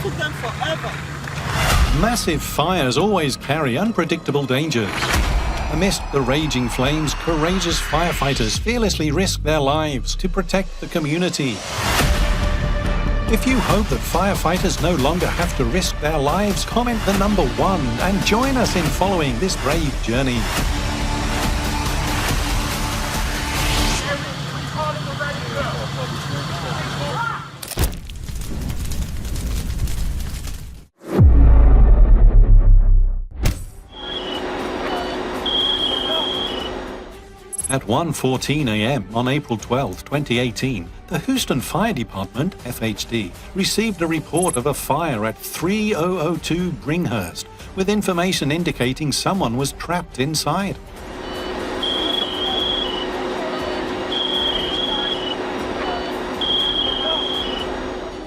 took them forever. Massive fires always carry unpredictable dangers. Amidst the raging flames, courageous firefighters fearlessly risk their lives to protect the community. If you hope that firefighters no longer have to risk their lives, comment the number 1 and join us in following this brave journey. At 1:14 a.m. on April 12, 2018, the Houston Fire Department, FHD, received a report of a fire at 3002 Bringhurst, with information indicating someone was trapped inside.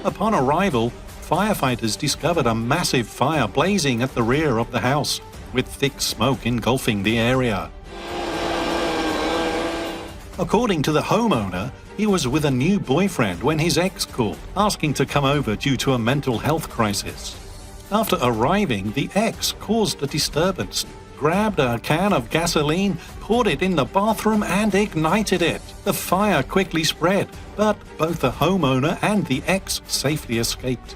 Upon arrival, firefighters discovered a massive fire blazing at the rear of the house, with thick smoke engulfing the area. According to the homeowner, he was with a new boyfriend when his ex called, asking to come over due to a mental health crisis. After arriving, the ex caused a disturbance, grabbed a can of gasoline, poured it in the bathroom and ignited it. The fire quickly spread, but both the homeowner and the ex safely escaped.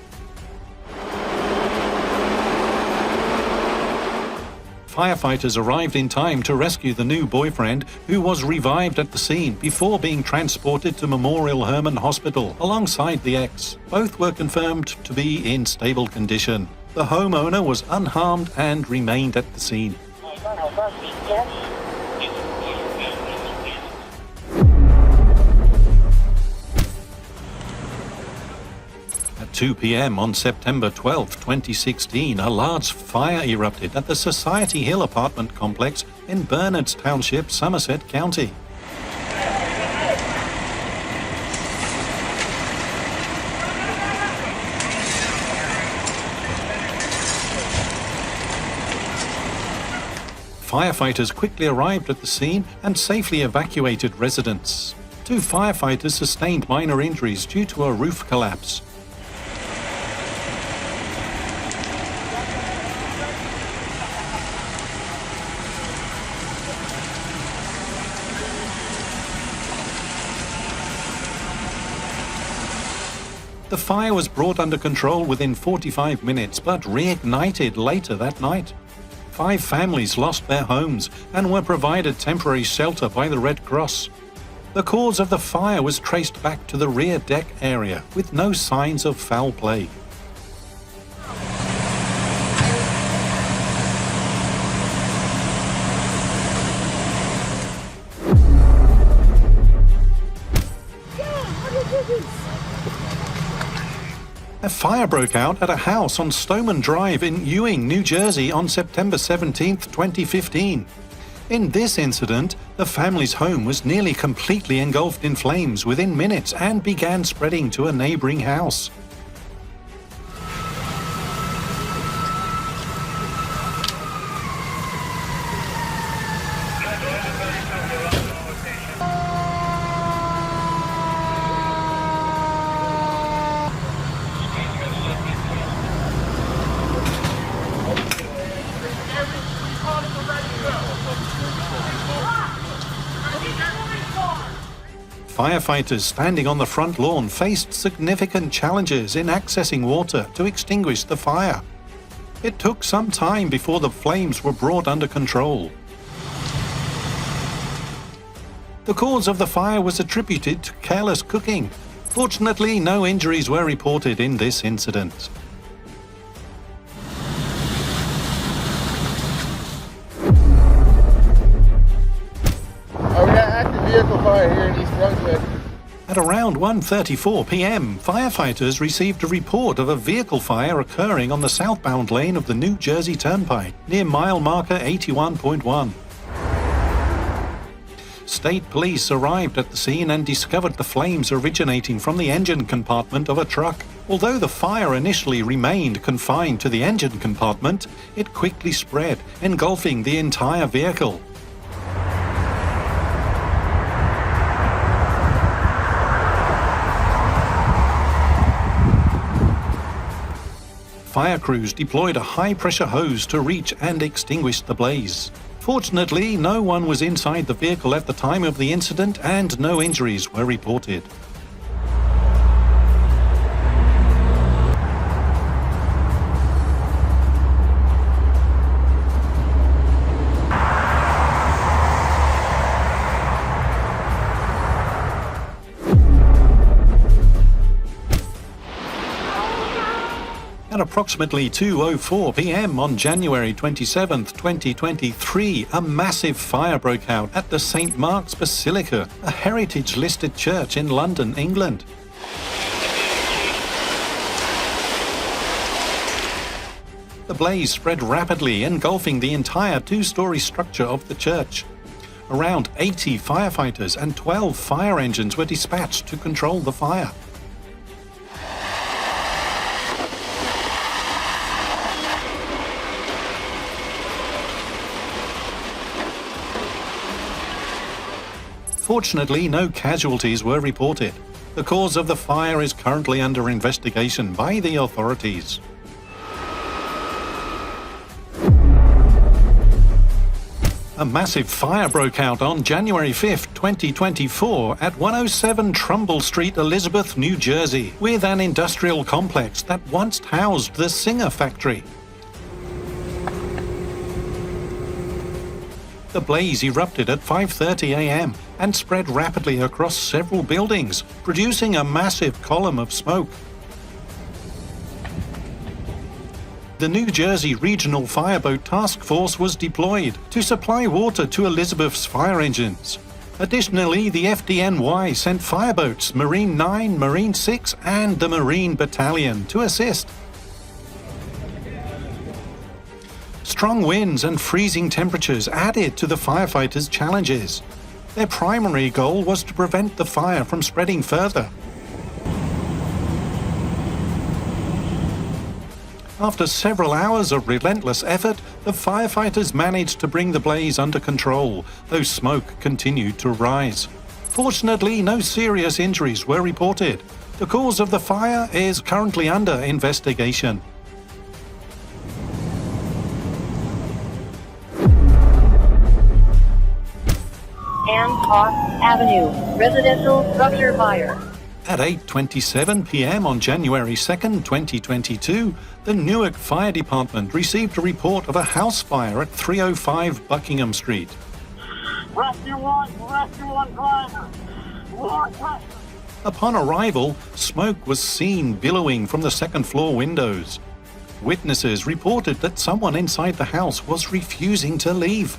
Firefighters arrived in time to rescue the new boyfriend, who was revived at the scene before being transported to Memorial Hermann Hospital alongside the ex. Both were confirmed to be in stable condition. The homeowner was unharmed and remained at the scene. At 2 p.m. on September 12, 2016, a large fire erupted at the Society Hill apartment complex in Bernards Township, Somerset County. Firefighters quickly arrived at the scene and safely evacuated residents. 2 firefighters sustained minor injuries due to a roof collapse. The fire was brought under control within 45 minutes, but reignited later that night. 5 families lost their homes and were provided temporary shelter by the Red Cross. The cause of the fire was traced back to the rear deck area, with no signs of foul play. A fire broke out at a house on Stoneman Drive in Ewing, New Jersey on September 17, 2015. In this incident, the family's home was nearly completely engulfed in flames within minutes and began spreading to a neighboring house. Firefighters standing on the front lawn faced significant challenges in accessing water to extinguish the fire. It took some time before the flames were brought under control. The cause of the fire was attributed to careless cooking. Fortunately, no injuries were reported in this incident. Vehicle fire here in East Brunswick. At around 1:34 p.m., firefighters received a report of a vehicle fire occurring on the southbound lane of the New Jersey Turnpike near mile marker 81.1. State police arrived at the scene and discovered the flames originating from the engine compartment of a truck. Although the fire initially remained confined to the engine compartment, it quickly spread, engulfing the entire vehicle. Fire crews deployed a high-pressure hose to reach and extinguish the blaze. Fortunately, no one was inside the vehicle at the time of the incident and no injuries were reported. At approximately 2:04 p.m. on January 27, 2023, a massive fire broke out at the St. Mark's Basilica, a heritage-listed church in London, England. The blaze spread rapidly, engulfing the entire two-story structure of the church. Around 80 firefighters and 12 fire engines were dispatched to control the fire. Fortunately, no casualties were reported. The cause of the fire is currently under investigation by the authorities. A massive fire broke out on January 5, 2024 at 107 Trumbull Street, Elizabeth, New Jersey, with an industrial complex that once housed the Singer factory. The blaze erupted at 5:30 a.m. and spread rapidly across several buildings, producing a massive column of smoke. The New Jersey Regional Fireboat Task Force was deployed to supply water to Elizabeth's fire engines. Additionally, the FDNY sent fireboats Marine 9, Marine 6, and the Marine Battalion to assist. Strong winds and freezing temperatures added to the firefighters' challenges. Their primary goal was to prevent the fire from spreading further. After several hours of relentless effort, the firefighters managed to bring the blaze under control, though smoke continued to rise. Fortunately, no serious injuries were reported. The cause of the fire is currently under investigation. Hancock Avenue, residential structure fire. At 8:27 p.m. on January 2, 2022, the Newark Fire Department received a report of a house fire at 305 Buckingham Street. Rescue one driver. Lord bless. Upon arrival, smoke was seen billowing from the second-floor windows. Witnesses reported that someone inside the house was refusing to leave.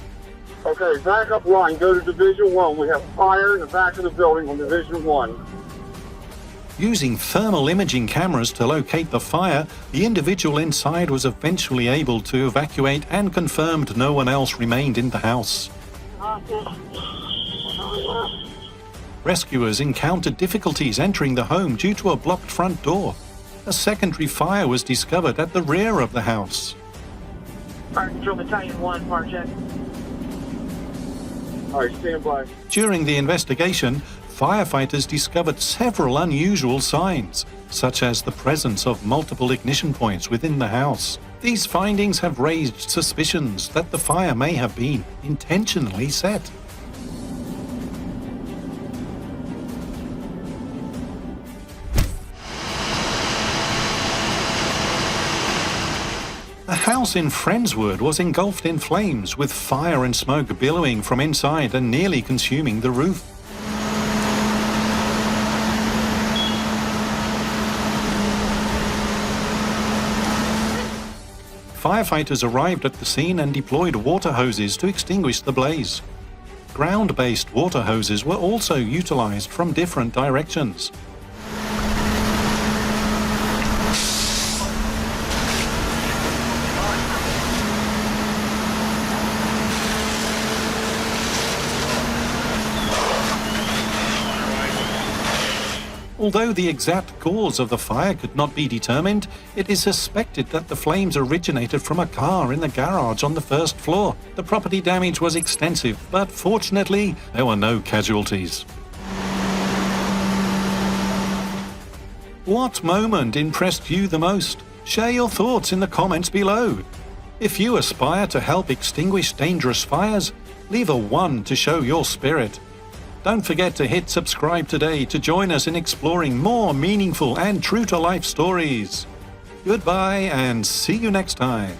Okay, back up line. Go to Division 1. We have fire in the back of the building on Division 1. Using thermal imaging cameras to locate the fire, the individual inside was eventually able to evacuate and confirmed no one else remained in the house. Rescuers encountered difficulties entering the home due to a blocked front door. A secondary fire was discovered at the rear of the house. Fire Control Battalion 1, fire check. All right, stand by. During the investigation, firefighters discovered several unusual signs, such as the presence of multiple ignition points within the house. These findings have raised suspicions that the fire may have been intentionally set. A house in Friendswood was engulfed in flames, with fire and smoke billowing from inside and nearly consuming the roof. Firefighters arrived at the scene and deployed water hoses to extinguish the blaze. Ground-based water hoses were also utilized from different directions. Although the exact cause of the fire could not be determined, it is suspected that the flames originated from a car in the garage on the first floor. The property damage was extensive, but fortunately, there were no casualties. What moment impressed you the most? Share your thoughts in the comments below. If you aspire to help extinguish dangerous fires, leave a 1 to show your spirit. Don't forget to hit subscribe today to join us in exploring more meaningful and true-to-life stories. Goodbye and see you next time.